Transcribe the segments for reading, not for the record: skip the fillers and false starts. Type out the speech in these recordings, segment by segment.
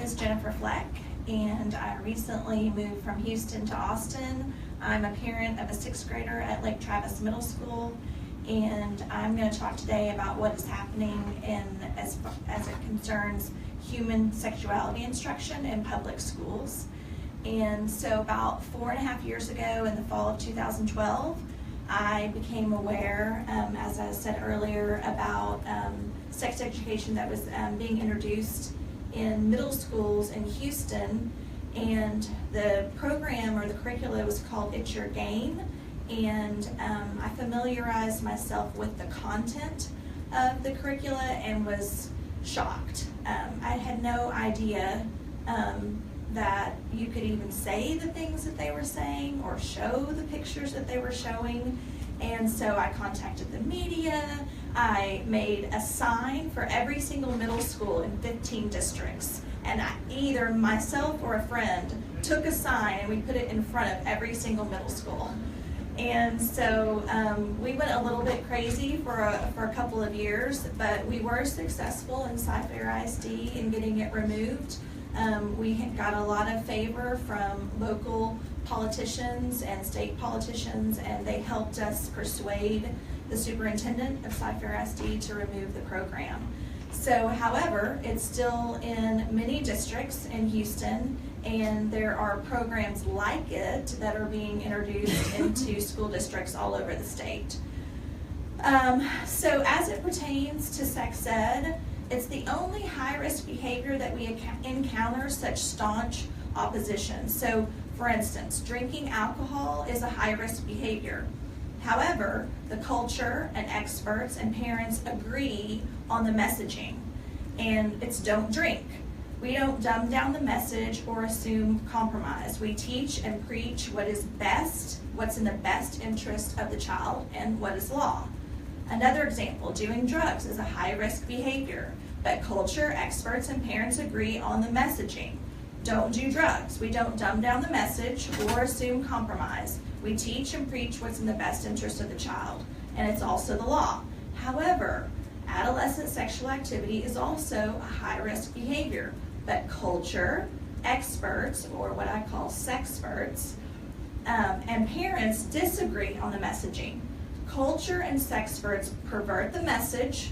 is Jennifer Fleck, and I recently moved from Houston to Austin. I'm a parent of a 6th grader at Lake Travis Middle School, and I'm going to talk today about what is happening as it concerns human sexuality instruction in public schools. And so about 4.5 years ago, in the fall of 2012, I became aware, as I said earlier, about sex education that was being introduced in middle schools in Houston, and the program or the curricula was called It's Your Game, and I familiarized myself with the content of the curricula and was shocked. I had no idea that you could even say the things that they were saying or show the pictures that they were showing. And so I contacted the media. I made a sign for every single middle school in 15 districts. And either myself or a friend took a sign and we put it in front of every single middle school. And so we went a little bit crazy for a couple of years, but we were successful in Cy-Fair ISD in getting it removed. We got a lot of favor from local politicians and state politicians, and they helped us persuade the superintendent of Cy-Fair ISD to remove the program. So, however, it's still in many districts in Houston, and there are programs like it that are being introduced into school districts all over the state. So as it pertains to sex ed, it's the only high-risk behavior that we encounter such staunch opposition. So, for instance, drinking alcohol is a high-risk behavior. However, the culture and experts and parents agree on the messaging, and it's don't drink. We don't dumb down the message or assume compromise. We teach and preach what is best, what's in the best interest of the child, and what is law. Another example, doing drugs is a high-risk behavior, but culture, experts, and parents agree on the messaging. Don't do drugs. We don't dumb down the message or assume compromise. We teach and preach what's in the best interest of the child, and it's also the law. However, adolescent sexual activity is also a high-risk behavior, but culture, experts, or what I call sexperts, and parents disagree on the messaging. Culture and sexperts pervert the message,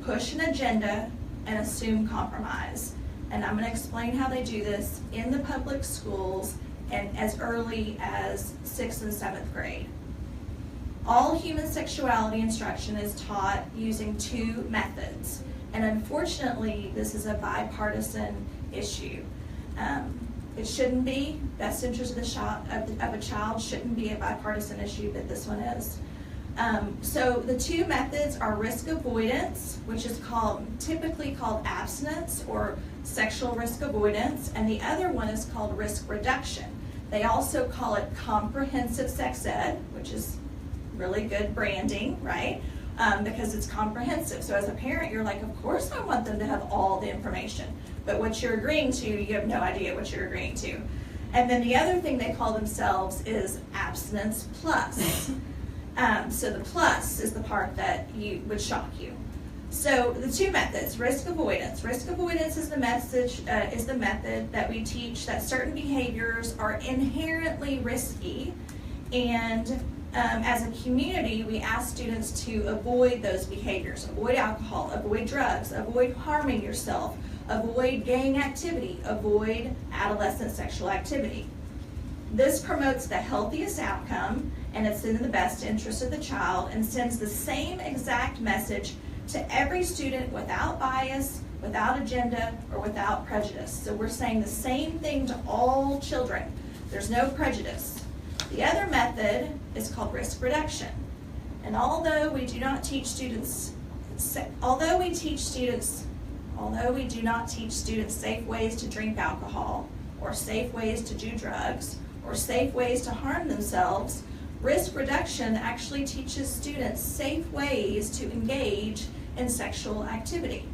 push an agenda, and assume compromise. And I'm going to explain how they do this in the public schools and as early as 6th and 7th grade. All human sexuality instruction is taught using 2 methods. And unfortunately, this is a bipartisan issue. It shouldn't be. Best interest of a child shouldn't be a bipartisan issue, but this one is. So the 2 methods are risk avoidance, which is typically called abstinence or sexual risk avoidance, and the other one is called risk reduction. They also call it comprehensive sex ed, which is really good branding, right? Because it's comprehensive. So as a parent, you're like, of course I want them to have all the information. But what you're agreeing to, you have no idea what you're agreeing to. And then the other thing they call themselves is Abstinence Plus. So the plus is the part that would shock you. So the 2 methods, risk avoidance. Risk avoidance is the method that we teach that certain behaviors are inherently risky, and as a community, we ask students to avoid those behaviors. Avoid alcohol, avoid drugs, avoid harming yourself, avoid gang activity, avoid adolescent sexual activity. This promotes the healthiest outcome, and it's in the best interest of the child, and sends the same exact message to every student without bias, without agenda, or without prejudice. So we're saying the same thing to all children. There's no prejudice. The other method is called risk reduction. And although we do not teach students safe ways to drink alcohol, or safe ways to do drugs, or safe ways to harm themselves, risk reduction actually teaches students safe ways to engage in sexual activity.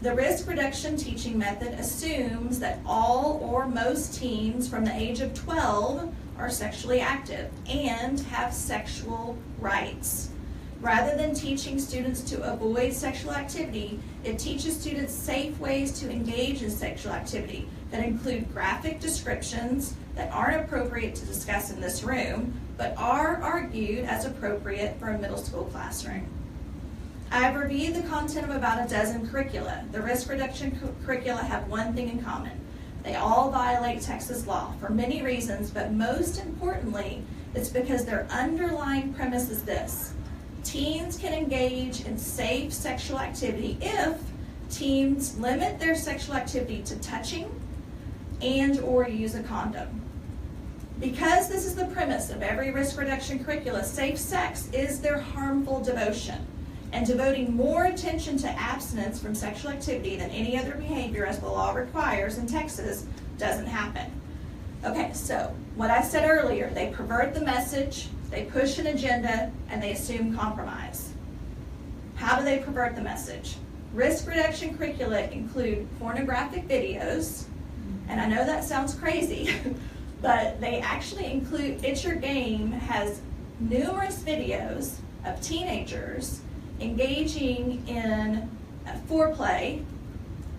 The risk reduction teaching method assumes that all or most teens from the age of 12 are sexually active and have sexual rights. Rather than teaching students to avoid sexual activity, it teaches students safe ways to engage in sexual activity that include graphic descriptions that aren't appropriate to discuss in this room, but are argued as appropriate for a middle school classroom. I've reviewed the content of about a dozen curricula. The risk reduction curricula have one thing in common. They all violate Texas law for many reasons, but most importantly, it's because their underlying premise is this: teens can engage in safe sexual activity if teens limit their sexual activity to touching and or use a condom. Because this is the premise of every risk reduction curricula, safe sex is their harmful devotion, and devoting more attention to abstinence from sexual activity than any other behavior as the law requires in Texas doesn't happen. Okay, so what I said earlier, they pervert the message, they push an agenda, and they assume compromise. How do they pervert the message? Risk reduction curricula include pornographic videos, and I know that sounds crazy, but they actually include, It's Your Game has numerous videos of teenagers engaging in foreplay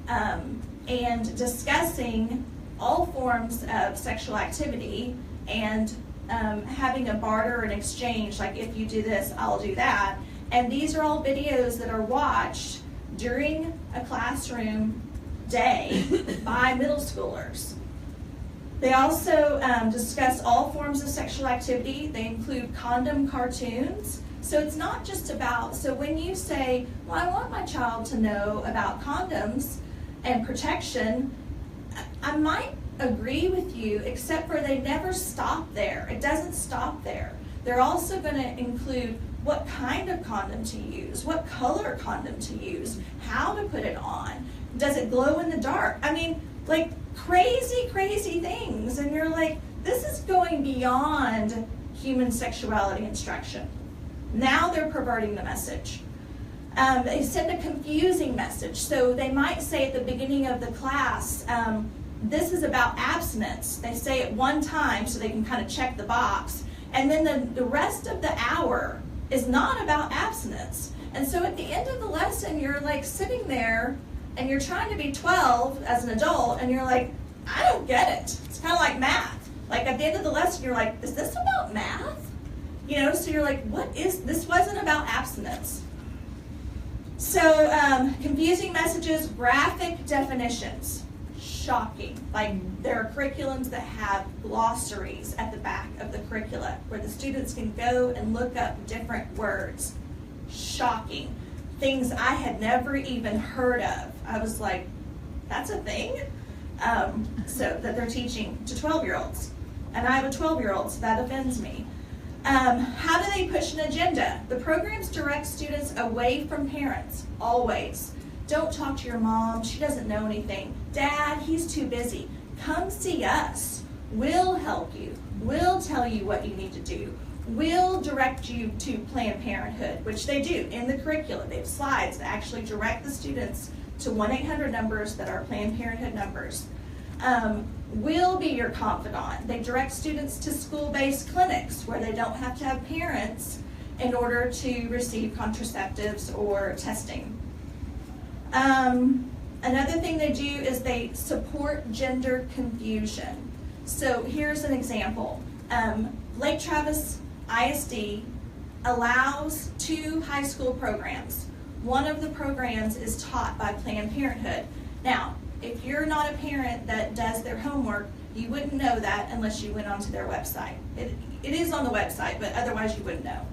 and discussing all forms of sexual activity and having a barter and exchange, like if you do this, I'll do that. And these are all videos that are watched during a classroom day by middle schoolers. They also discuss all forms of sexual activity. They include condom cartoons. So it's not just about, so when you say, well, I want my child to know about condoms and protection, I might agree with you, except for they never stop there. It doesn't stop there. They're also going to include what kind of condom to use, what color condom to use, how to put it on, does it glow in the dark? I mean, like crazy, crazy things. And you're like, this is going beyond human sexuality instruction. Now they're perverting the message. They send a confusing message. So they might say at the beginning of the class, this is about abstinence. They say it one time so they can kind of check the box. And then the rest of the hour is not about abstinence. And so at the end of the lesson, you're like sitting there and you're trying to be 12 as an adult, and you're like, I don't get it. It's kind of like math. Like at the end of the lesson, you're like, is this about math? You know, so you're like, this wasn't about abstinence. So confusing messages, graphic definitions, shocking. Like there are curriculums that have glossaries at the back of the curricula where the students can go and look up different words. Shocking. Things I had never even heard of. I was like, that's a thing? So that they're teaching to 12-year-olds. And I have a 12-year-old, so that offends me. How do they push an agenda? The programs direct students away from parents, always. Don't talk to your mom, she doesn't know anything. Dad, he's too busy. Come see us. We'll help you. We'll tell you what you need to do. We'll direct you to Planned Parenthood, which they do in the curriculum. They have slides that actually direct the students to 1-800 numbers that are Planned Parenthood numbers. We'll be your confidant. They direct students to school-based clinics where they don't have to have parents in order to receive contraceptives or testing. Another thing they do is they support gender confusion. So here's an example. Lake Travis ISD allows 2 high school programs. One of the programs is taught by Planned Parenthood. Now, if you're not a parent that does their homework, you wouldn't know that unless you went onto their website. It is on the website, but otherwise you wouldn't know.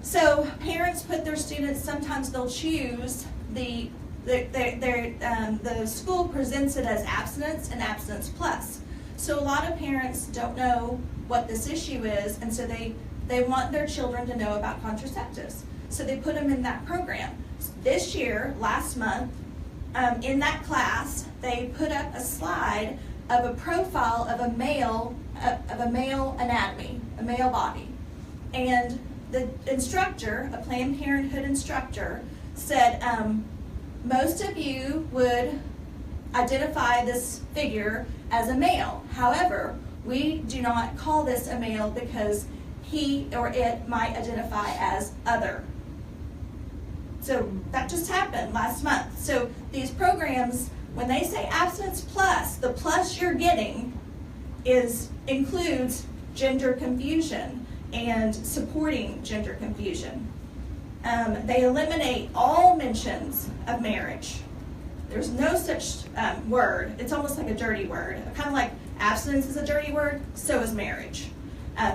So parents put their students, sometimes they'll choose the school presents it as abstinence and Abstinence Plus. So a lot of parents don't know what this issue is, and so they want their children to know about contraceptives. So they put them in that program. This year, last month, in that class, they put up a slide of a profile of a male anatomy, a male body. And the instructor, a Planned Parenthood instructor, said, most of you would identify this figure as a male. However, we do not call this a male because he or it might identify as other. So that just happened last month. So these programs, when they say Abstinence Plus, the plus you're getting includes gender confusion and supporting gender confusion. They eliminate all mentions of marriage. There's no such word. It's almost like a dirty word. Kind of like abstinence is a dirty word, so is marriage.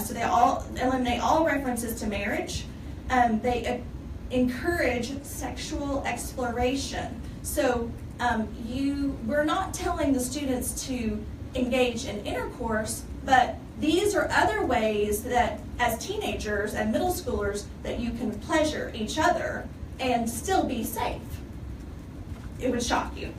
So they all eliminate all references to marriage. They encourage sexual exploration. So we're not telling the students to engage in intercourse, but these are other ways that as teenagers and middle schoolers that you can pleasure each other and still be safe. It would shock you.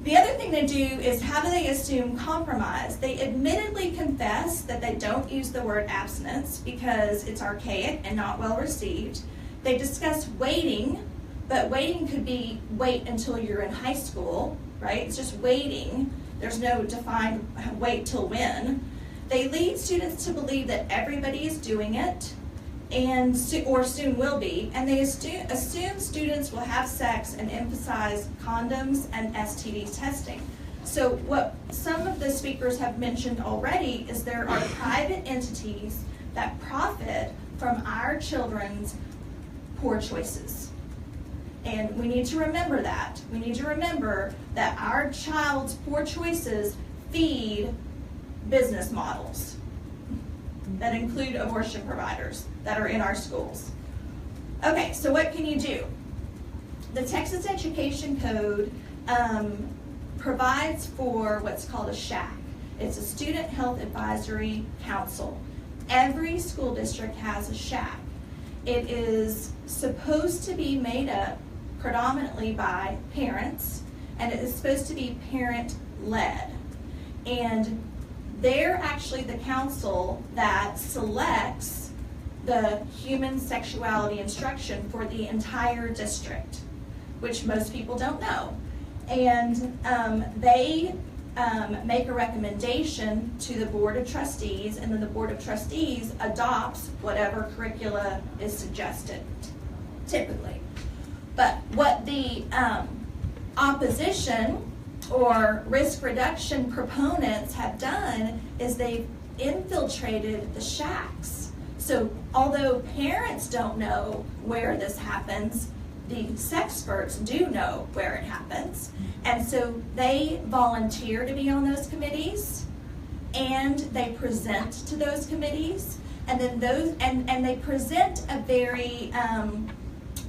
The other thing they do is, how do they assume compromise? They admittedly confess that they don't use the word abstinence because it's archaic and not well received. They discuss waiting, but waiting could be wait until you're in high school, right? It's just waiting. There's no defined wait till when. They lead students to believe that everybody is doing it, or soon will be, and they assume students will have sex and emphasize condoms and STD testing. So what some of the speakers have mentioned already is there are private entities that profit from our children's poor choices. And we need to remember that. We need to remember that our child's poor choices feed business models that include abortion providers that are in our schools. Okay, so what can you do? The Texas Education Code provides for what's called a SHAC. It's a Student Health Advisory Council. Every school district has a SHAC. It is supposed to be made up predominantly by parents, and it is supposed to be parent-led. And they're actually the council that selects the human sexuality instruction for the entire district, which most people don't know. And they make a recommendation to the Board of Trustees, and then the Board of Trustees adopts whatever curricula is suggested, typically. But what the opposition or risk reduction proponents have done is they've infiltrated the SHACs. So although parents don't know where this happens, the sexperts do know where it happens. And so they volunteer to be on those committees, and they present to those committees, and then and they present a very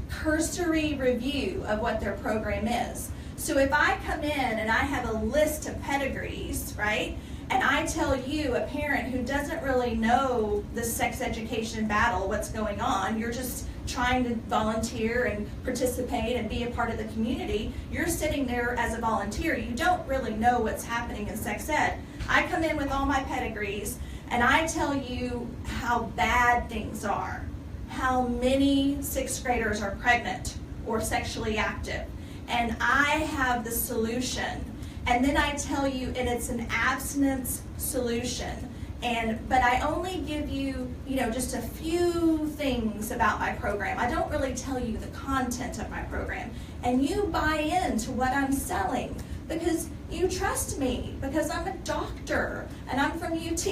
cursory review of what their program is. So if I come in and I have a list of pedigrees, right, and I tell you, a parent who doesn't really know the sex education battle, what's going on, you're just trying to volunteer and participate and be a part of the community, you're sitting there as a volunteer, you don't really know what's happening in sex ed. I come in with all my pedigrees and I tell you how bad things are, how many sixth graders are pregnant or sexually active, and I have the solution. And then I tell you, and it's an abstinence solution. But I only give you, just a few things about my program. I don't really tell you the content of my program. And you buy into what I'm selling because you trust me, because I'm a doctor and I'm from UT.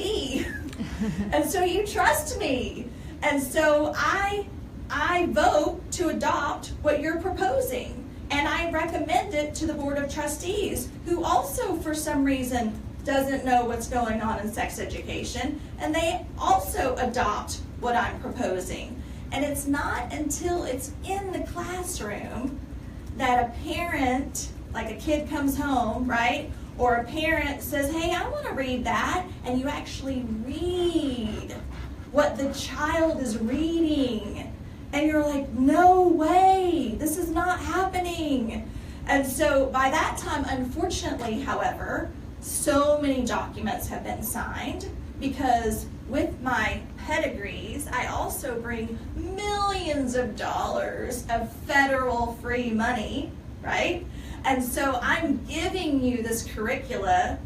And so you trust me. And so I vote to adopt what you're proposing. And I recommend it to the Board of Trustees, who also, for some reason, doesn't know what's going on in sex education, and they also adopt what I'm proposing. And it's not until it's in the classroom that a parent, like a kid comes home, right? Or a parent says, hey, I want to read that, and you actually read what the child is reading. And you're like, no way, this is not happening. And so by that time, unfortunately, however, so many documents have been signed, because with my pedigrees, I also bring millions of dollars of federal free money, right? And so I'm giving you this curricula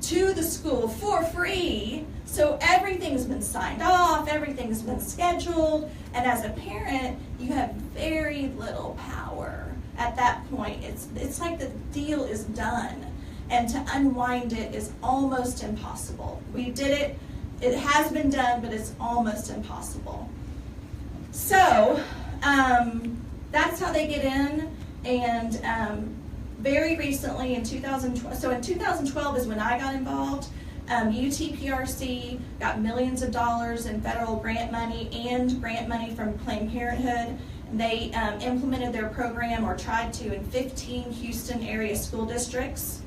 to the school for free. So everything's been signed off, everything's been scheduled, and as a parent, you have very little power at that point. It's like the deal is done, and to unwind it is almost impossible. We did it, it has been done, but it's almost impossible. So that's how they get in, and very recently in 2012, so in 2012 is when I got involved. UTPRC got millions of dollars in federal grant money and grant money from Planned Parenthood. They implemented their program, or tried to, in 15 Houston area school districts.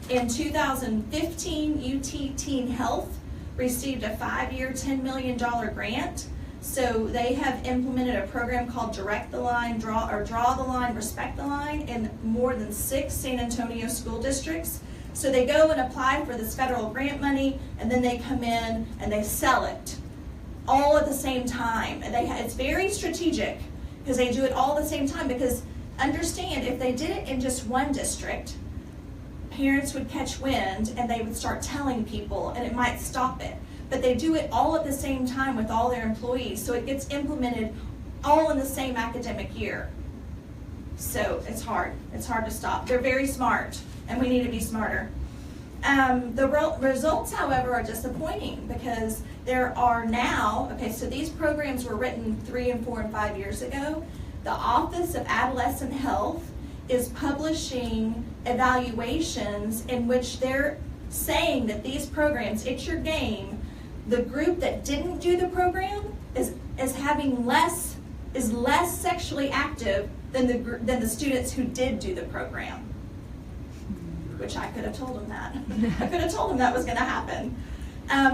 In 2015, UT Teen Health received a 5-year, $10 million grant. So they have implemented a program called Direct the Line, Draw the Line, Respect the Line in more than 6 San Antonio school districts. So they go and apply for this federal grant money, and then they come in and they sell it all at the same time. And it's very strategic because they do it all at the same time, because understand, if they did it in just one district, parents would catch wind and they would start telling people, and it might stop it. But they do it all at the same time with all their employees, so it gets implemented all in the same academic year. So it's hard to stop. They're very smart, and we need to be smarter. The results, however, are disappointing, because there are now, okay, so these programs were written 3 and 4 and 5 years ago. The Office of Adolescent Health is publishing evaluations in which they're saying that these programs, It's Your Game, the group that didn't do the program is less sexually active than the students who did do the program. Which I could have told them that. I could have told them that was going to happen.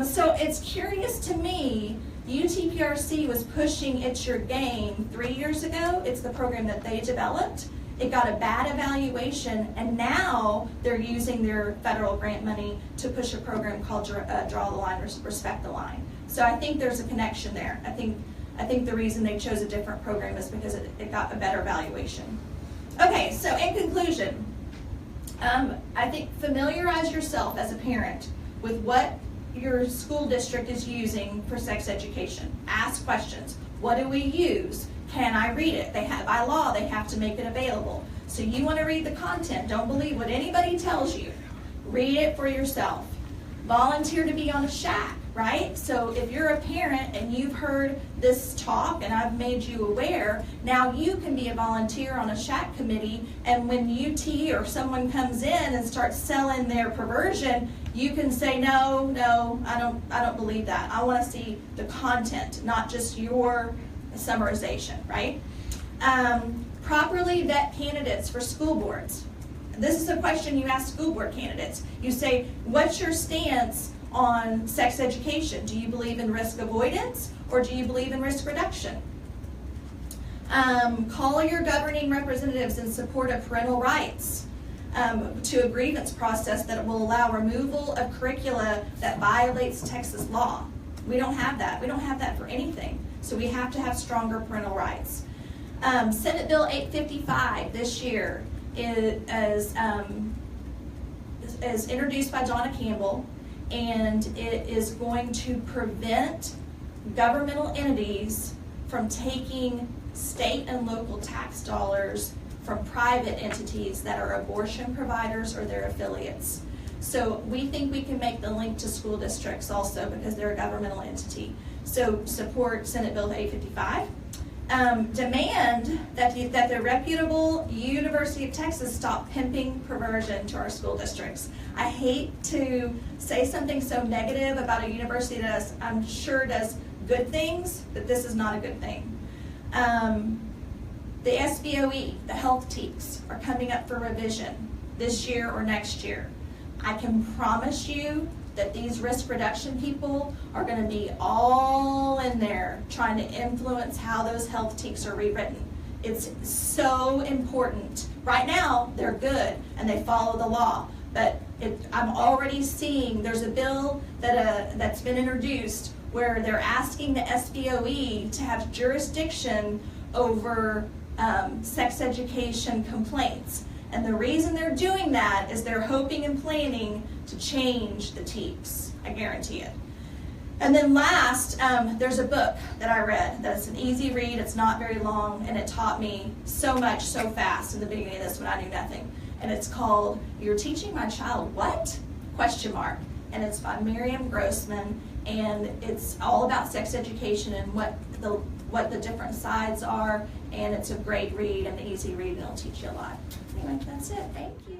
So it's curious to me. UTPRC was pushing It's Your Game 3 years ago. It's the program that they developed. It got a bad evaluation, and now they're using their federal grant money to push a program called Draw the Line, Respect the Line. So I think there's a connection there. I think the reason they chose a different program is because it got a better valuation. Okay, so in conclusion, I think familiarize yourself as a parent with what your school district is using for sex education. Ask questions. What do we use? Can I read it? By law, they have to make it available. So you want to read the content. Don't believe what anybody tells you. Read it for yourself. Volunteer to be on a shack, right? So if you're a parent and you've heard this talk and I've made you aware, now you can be a volunteer on a shack committee, and when UT or someone comes in and starts selling their perversion, you can say, no, I don't believe that. I want to see the content, not just your summarization, right? Properly vet candidates for school boards. This is a question you ask school board candidates. You say, what's your stance on sex education? Do you believe in risk avoidance, or do you believe in risk reduction? Call your governing representatives in support of parental rights to a grievance process that will allow removal of curricula that violates Texas law. We don't have that. We don't have that for anything. So we have to have stronger parental rights. Senate Bill 855 this year is introduced by Donna Campbell, and it is going to prevent governmental entities from taking state and local tax dollars from private entities that are abortion providers or their affiliates. So we think we can make the link to school districts also, because they're a governmental entity. So support Senate Bill 855. Demand that the reputable University of Texas stop pimping perversion to our school districts. I hate to say something so negative about a university that I'm sure does good things, but this is not a good thing. The SBOE, the health TEKs, are coming up for revision this year or next year. I can promise you that these risk reduction people are going to be all in there trying to influence how those health TEKs are rewritten. It's so important. Right now, they're good and they follow the law, but I'm already seeing there's a bill that's been introduced where they're asking the SBOE to have jurisdiction over sex education complaints. And the reason they're doing that is they're hoping and planning to change the teeps. I guarantee it. And then last, there's a book that I read that's an easy read, it's not very long, and it taught me so much so fast in the beginning of this when I knew nothing. And it's called You're Teaching My Child What? ? And it's by Miriam Grossman, and it's all about sex education and what the different sides are, and it's a great read and an easy read, and it'll teach you a lot. Anyway, that's it. Thank you.